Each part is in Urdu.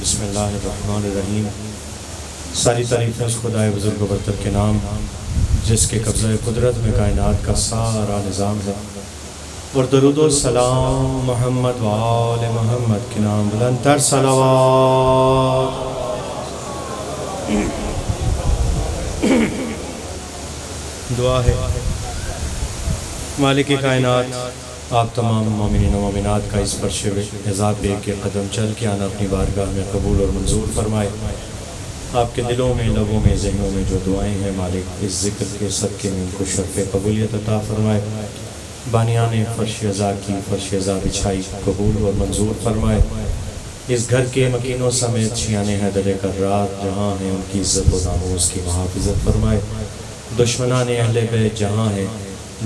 بسم اللہ الرحمن الرحیم۔ ساری تعریفیں اس خدائے بزرگ و برتر کے نام جس کے قبضہ قدرت میں کائنات کا سارا نظام ہے، اور درود و سلام محمد و آل محمد کے نام بلند تر صلوات۔ دعا ہے مالک کائنات، آپ تمام مومنین و مومنات کا اس فرش عذاب لے کے قدم چل کے آنا اپنی بارگاہ میں قبول اور منظور فرمائے۔ آپ کے دلوں میں، لبوں میں، ذہنوں میں جو دعائیں ہیں مالک، اس ذکر کے صدقے میں ان کو شرف قبولیت عطا فرمائے۔ بانیان فرش عذا کی فرش عذا بچھائی قبول اور منظور فرمائے۔ اس گھر کے مکینوں سمیت شیان حیدر کرات جہاں ہیں ان کی عزت و ناموس کی محافظت فرمائے۔ دشمنان اہل بیت جہاں ہیں،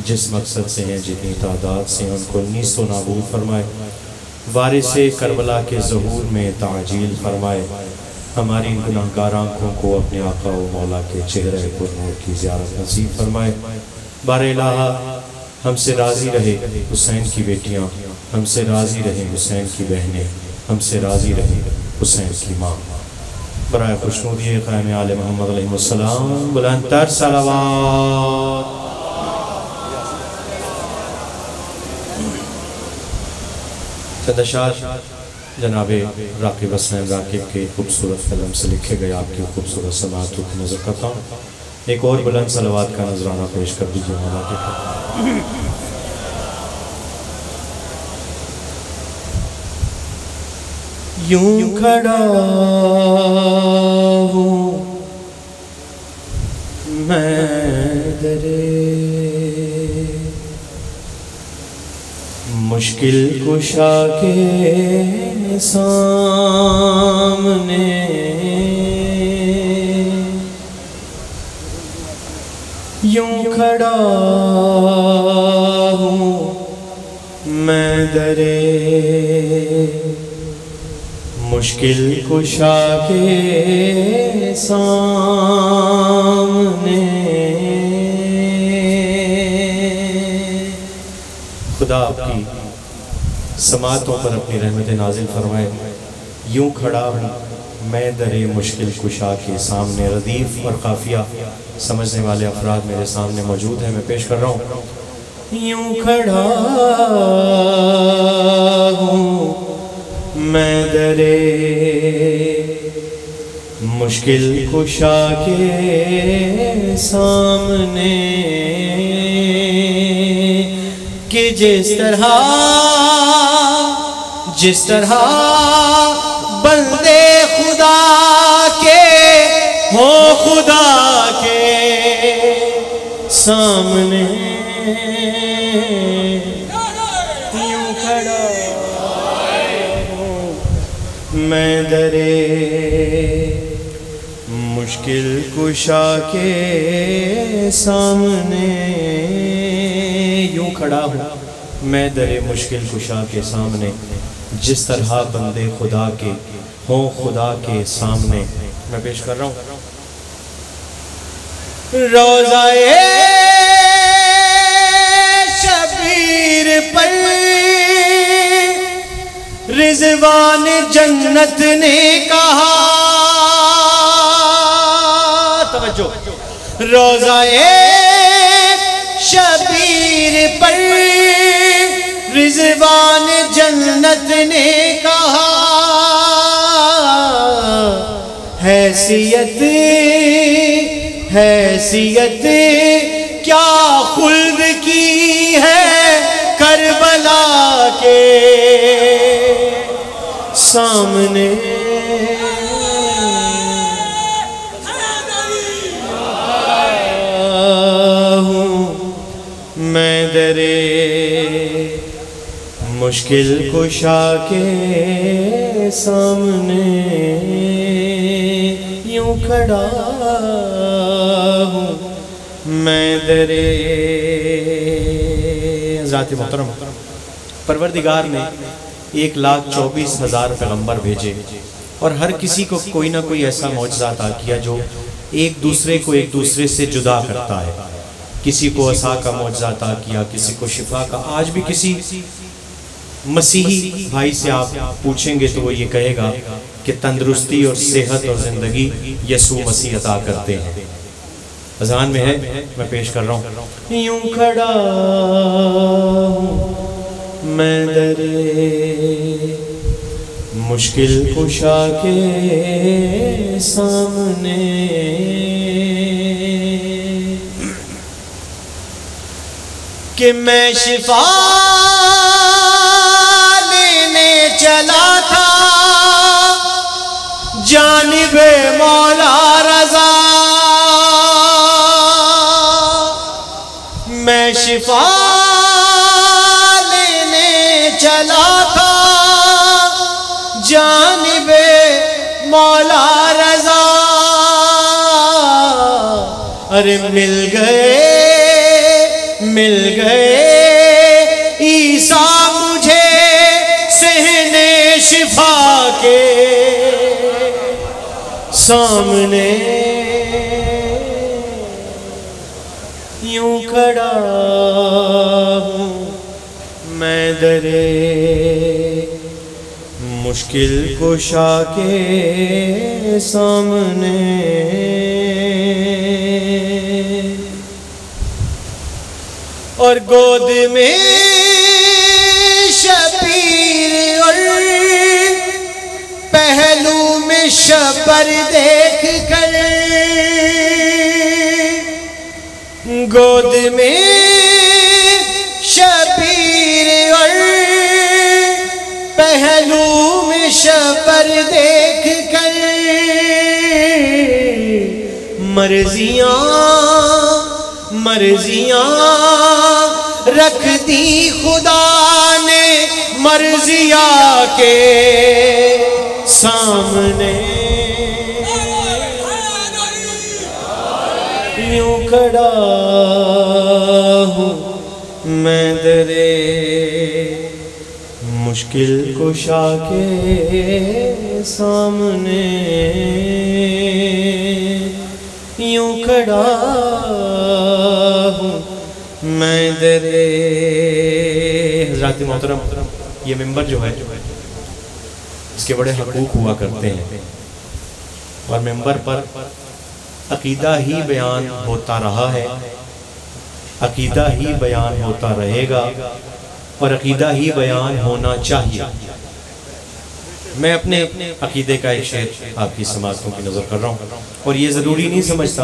جس مقصد سے ہیں، جتنی تعداد سے ان کو نیست و نابود فرمائے۔ وارث کربلا کے ظہور میں تعجیل فرمائے۔ ہماری گناہگار آنکھوں کو اپنے آقا و مولا کے چہرے پر نور کی زیارت نصیب فرمائے۔ بار الہ ہم سے راضی رہے حسین کی بیٹیاں، ہم سے راضی رہے حسین کی بہنیں، ہم سے راضی رہے حسین کی ماں۔ برائے خوشنودی قائم آل محمد علیہ السلام بلند تر صلوات۔ چندشار جناب راقب اسلام راقب کے خوبصورت قلم سے لکھے گئے آپ کی خوبصورت سماعتوں کو نظر کرتا ہوں۔ ایک اور بلند صلوات کا نذرانہ پیش کر دیجیے مولا کے۔ یوں کھڑا ہوں میں درے مشکل کشا کے سامنے، یوں کھڑا ہوں میں درے مشکل کشا کے سامنے۔ خدا آپ کی سماعتوں پر اپنی رحمت نازل فرمائے۔ یوں کھڑا ہوں میں در مشکل کشا کے سامنے۔ ردیف اور قافیہ سمجھنے والے افراد میرے سامنے موجود ہیں، میں پیش کر رہا ہوں۔ یوں کھڑا ہوں میں در مشکل کشا کے سامنے، کہ جس طرح بندے خدا کے ہوں خدا کے سامنے، یوں کھڑا ہوں میں در مشکل کشا کے سامنے۔ یوں کھڑا ہوں میں در مشکل کشا کے سامنے، جس طرح بندے خدا کے ہوں خدا کے سامنے۔ میں پیش کر رہا ہوں۔ روضہ شبیر پر رضوان جنت نے کہا، توجہ، روضہ شبیر پر رضوان جنت نے کہا، حیثیت کیا خلد کی ہے کربلا کے سامنے، میں در مشکل کشا کے سامنے، یوں کھڑا ہوں میں در۔ ذات محترم، پروردگار نے 1,24,000 پیغمبر بھیجے، اور ہر کسی کو کوئی نہ کوئی ایسا معجزہ عطا کیا جو ایک دوسرے کو ایک دوسرے سے جدا کرتا ہے۔ کسی کو عصا کا معجزہ عطا کیا، کسی کو شفا کا۔ آج بھی کسی مسیحی بھائی سے آپ پوچھیں گے تو وہ یہ کہے گا کہ تندرستی اور صحت اور زندگی یسوع مسیح عطا کرتے ہیں۔ اذان میں ہے، میں پیش کر رہا ہوں۔ یوں کھڑا ہوں میں در مشکل کشا کے سامنے، کہ میں شفا لینے چلا تھا جانب مولا رضا، میں شفا لینے چلا تھا جانب مولا رضا، ارے مل گئے عیسیٰ مجھے صحن شفا کے سامنے، یوں کھڑا ہوں میں در مشکل کشا کے سامنے، اور گود میں شبیر اور پہلو میں شبر دیکھ کر، گود میں شبیر اور پہلو میں شبر دیکھ کر، مرضیاں رکھ دی خدا نے مرضیہ کے سامنے، یوں کھڑا ہوں میں در مشکل کشا کے سامنے، یوں کھڑا ہوں میں در۔ حضرات محترم، یہ ممبر جو ہے اس کے بڑے حقوق ہوا کرتے ہیں، اور ممبر پر عقیدہ ہی بیان ہوتا رہا ہے، عقیدہ ہی بیان ہوتا رہے گا، اور عقیدہ ہی بیان ہونا چاہیے۔ میں اپنے عقیدے کا ایک شعر آپ کی سماعتوں کی نظر کر رہا ہوں، اور یہ ضروری نہیں سمجھتا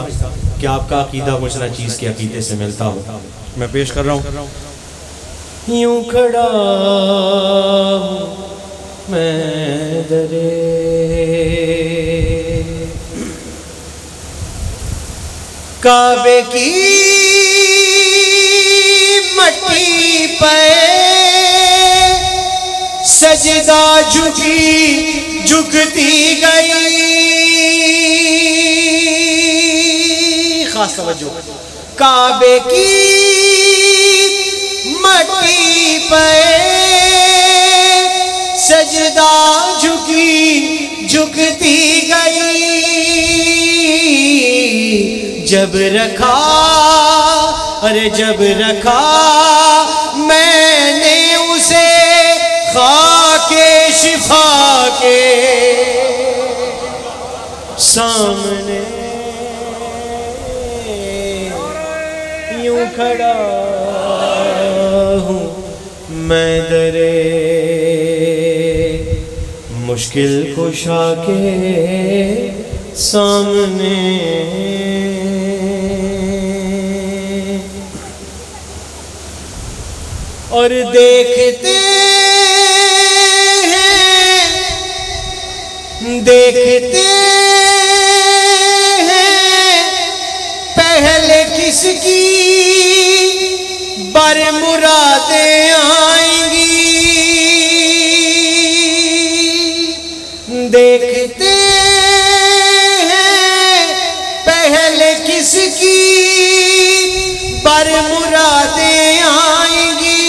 کہ آپ کا عقیدہ مجھ نہ چیز کے عقیدے سے ملتا ہو۔ میں پیش کر رہا ہوں۔ یوں کھڑا ہوں میں در کعبے کی مٹی پہ سجدہ جھکتی گئی، خاص توجہ، کعبے کی مٹی پہ سجدہ جھکتی گئی، جب رکھا میں نے اسے خاک شفا کے سامنے، یوں کھڑا ہوں میں در مشکل کشا کے سامنے، اور دیکھتے ہیں پہلے کس کی بر مرادیں آئیں گی، دیکھتے ہیں پہلے کس کی بر مرادیں آئیں گی،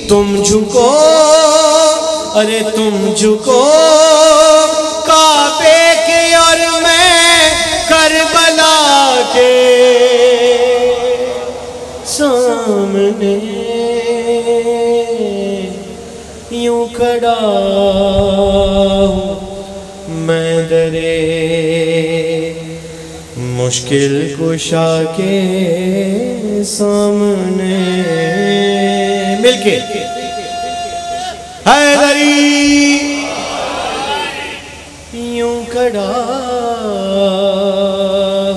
تم جھکو کعبے کے اور میں کربلا کے سامنے، یوں کھڑا مشکل کشا کے سامنے مل کے حیدری یوں کھڑا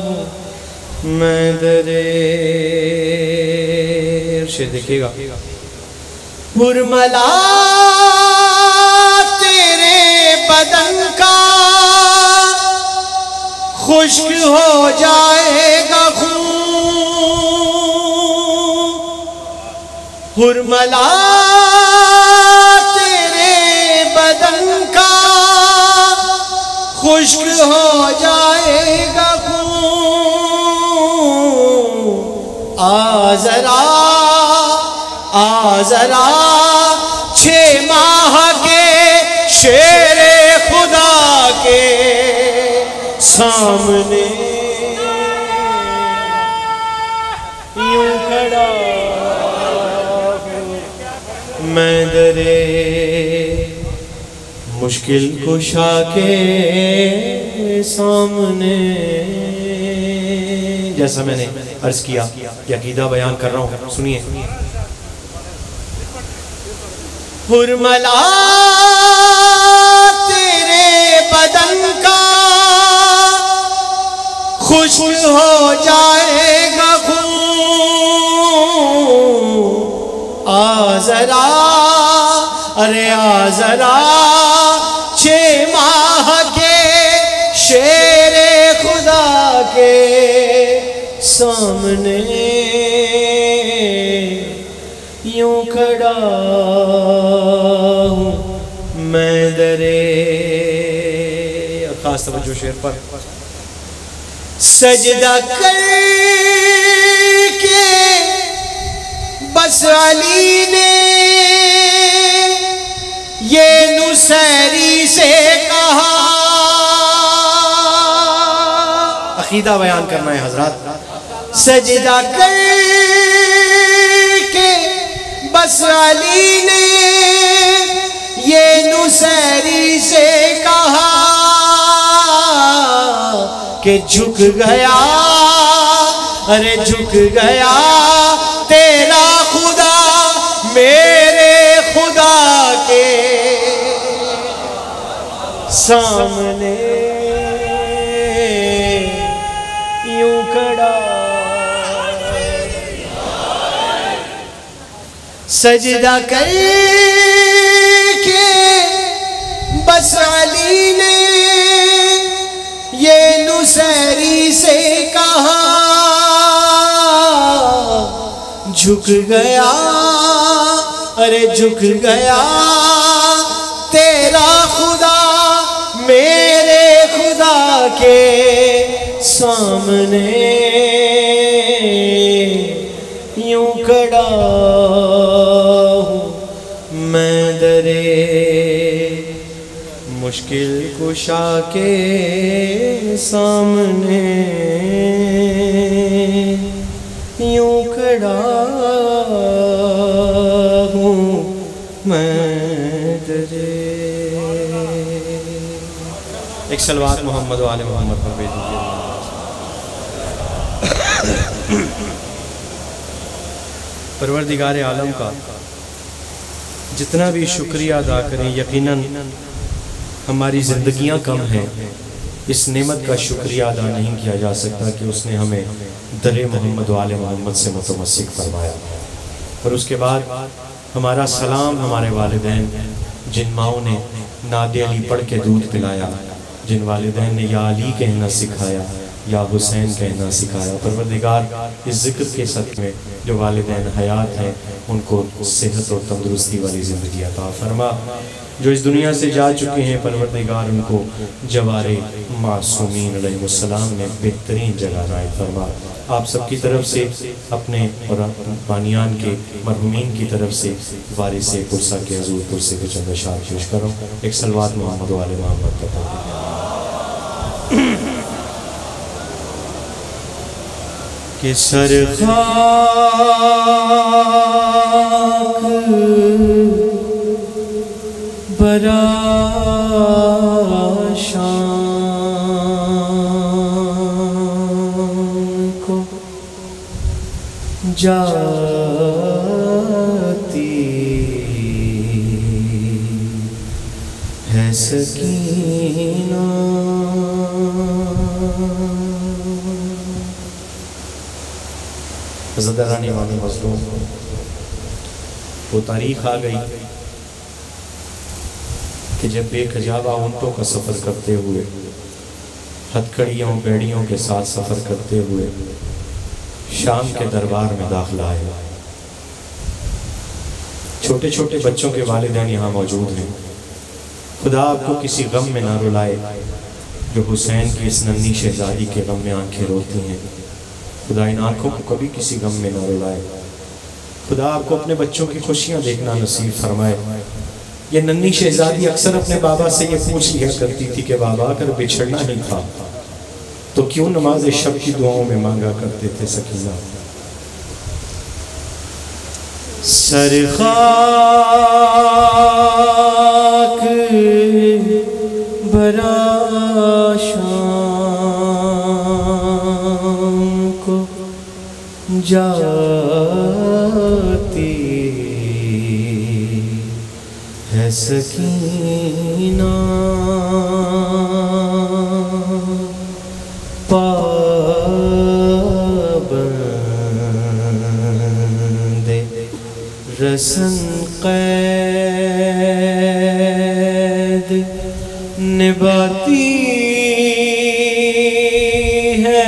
ہوں میں درے ارشد دیکھئے گا برملا تیرے بدن کا خشک ہو جائے گا خون برملا تیرے بدن کا خشک ہو جائے گا خون آ ذرا 6 ماہ کے شیر خدا کے سامنے یوں کھڑا میں درے مشکل کشا کے سامنے. جیسا میں نے عرض کیا کہ عقیدہ بیان کر رہا ہوں, سنیے. حرملا تیرے بدن کا خشک ہو جائے گا خون آ ذرا ارے آ ذرا 6 ماہ کے شیر خدا کے سامنے یوں کھڑا ہوں میں درے. خاص توجہ شعر پر. سجدہ کر کے بس علی نے یہ نصیری سے کہا. عقیدہ بیان کرنا ہے حضرات. سجدہ کر کے بس علی نے یہ نصیری سے کہا کہ جھک گیا ارے جھک گیا تیرا خدا میرے خدا کے سامنے یوں کھڑا. سجدہ کر کے بس علی نے یہ نصیری سے کہا جھک گیا ارے جھک گیا تیرا خدا میرے خدا کے سامنے یوں کھڑا ہوں میں درے مشکل کشا کے سامنے یوں کھڑا ہوں میں درے. ایک صلوات محمد و آل محمد پر بھیج دیجیے. پروردگار عالم کا جتنا بھی شکریہ ادا کریں یقیناً ہماری زندگیاں کم ہیں. اس نعمت کا شکریہ ادا نہیں کیا جا سکتا کہ اس نے ہمیں در محمد و آل محمد سے متمسک فرمایا. اور اس کے بعد ہمارا سلام ہمارے والدین جن ماؤں نے ناد علی پڑھ کے دودھ پلایا, جن والدین نے یا علی کہنا سکھایا یا حسین کہنا سکھایا. پروردگار اس ذکر کے ساتھ میں جو والدین حیات ہیں ان کو صحت اور تندرستی والی زندگی عطا فرما. جو اس دنیا سے جا چکے ہیں پروردگار ان کو جوار معصومین علیہ السلام میں بہترین جگہ عنایت فرما. آپ سب کی طرف سے اپنے اور بانیان کے مرحومین کی طرف سے وارث پرسہ کے حضور پرسے کو چند اشعار پیش کرو. ایک صلوات محمد و آل محمد پر کہ سر خاک برا شان جاتی ہے سکینہ۔ حضرت امام مظلوم وہ تاریخ آ گئی کہ جب بے کجاوہ اونٹوں کا سفر کرتے ہوئے، ہتھکڑیوں بیڑیوں کے ساتھ سفر کرتے ہوئے شام کے دربار میں داخلہ آئے۔ چھوٹے چھوٹے بچوں کے والدین یہاں موجود ہیں۔ خدا آپ کو کسی غم میں نہ رلائے جو حسین کی اس ننھی شہزادی کے غم میں آنکھیں روتی ہیں۔ خدا ان آنکھوں کو کبھی کسی غم میں نہ رلائے۔ خدا آپ کو اپنے بچوں کی خوشیاں دیکھنا نصیب فرمائے۔ یہ ننھی شہزادی اکثر اپنے بابا سے یہ پوچھ لیا کرتی تھی کہ بابا اگر بچھڑنا ہی تھا تو کیوں نماز شب کی دعاؤں میں مانگا کرتے تھے سکینہ؟ سر خاک بھرا شام کو جاتی ہے سکینہ، پابند رسن قید نبھاتی ہے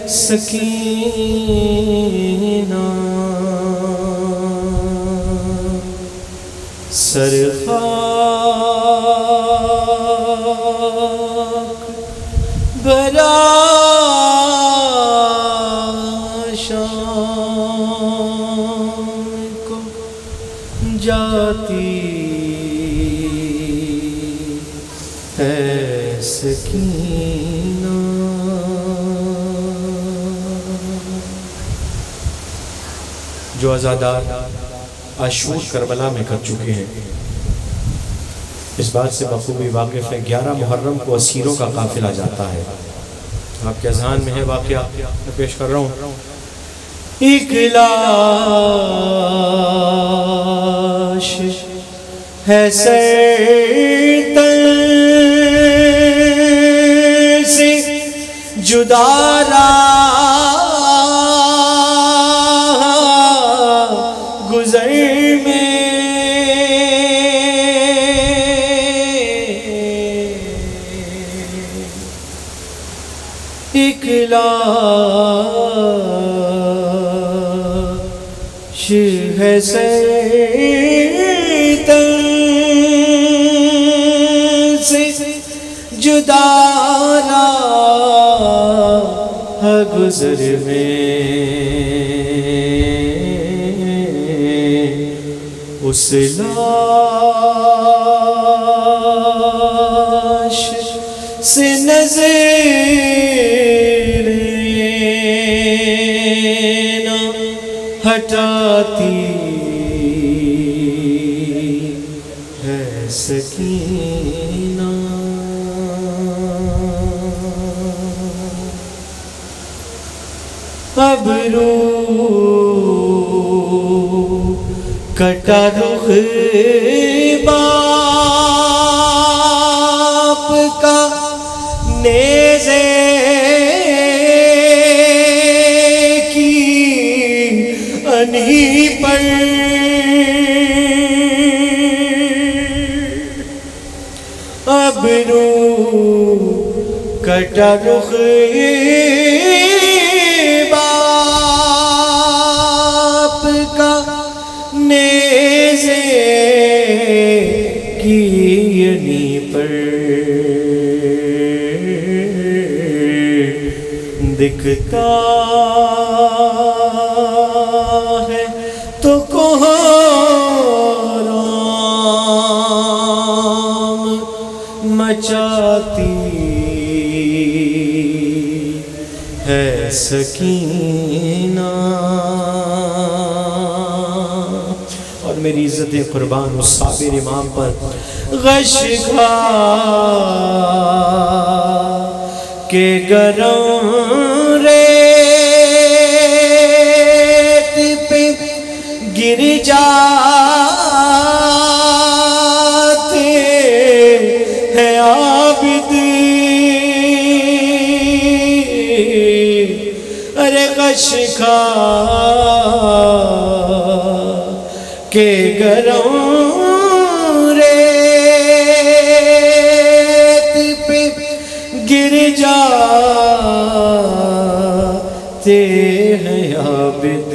سکینہ، سر خاک بھرا شام کو جاتی ہے سکینہ۔ جو عزادار عاشور کربلا میں کر چکے ہیں اس بات سے بخوبی واقف ہے۔ 11 محرم کو اسیروں کا قافلہ جاتا ہے۔ آپ کے اذہان میں ہے واقعہ میں پیش کر رہا ہوں۔ ایک لاش ہے سر تن سے جدا گزر میں، ایک لاش ہے سر تن سے جدا گزر میں، اس لاش سے نظر نہ ہٹاتی ہے سکینہ، ابرو کٹا رخ باپ کا نیزے کی انہی پر، ابرو کٹا رخ باپ کا نیزے کی انہی پر، دکھتا ہے تو کوہرام مچاتی ہے سکینہ۔ اور میری عزت قربان اس صابر امام پر غش کھا کے گرم ریت اشکا کے گرم ریت پہ گر جاتے ہیں عابد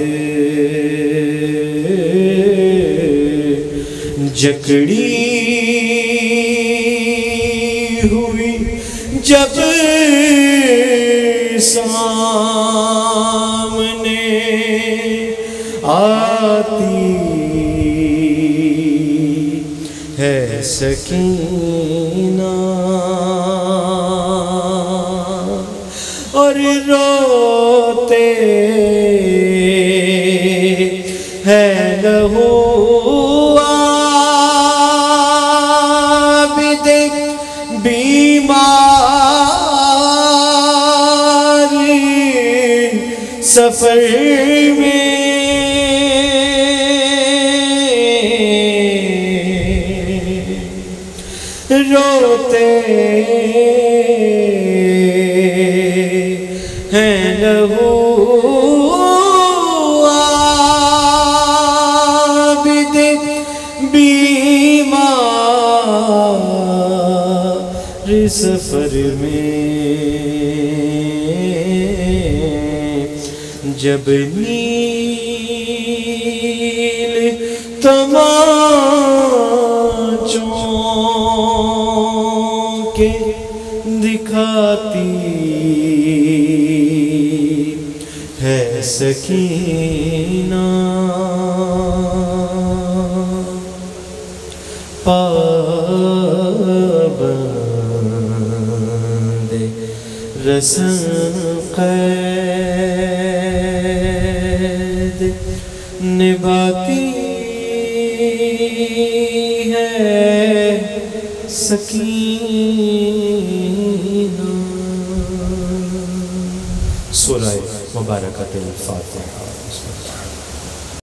جکڑی ہوئی جب سامنے آتی ہے سکینہ اور روتے ہیں لہو عابد بیمار سفر میں روتے ہیں لہو عابد بیمار سفر میں جب نیل تمانچوں کے دکھاتی ہے سکینہ پابند رسن قید نبھاتی ہے سکینہ۔ سورہ مبارکۃ الفاتحہ۔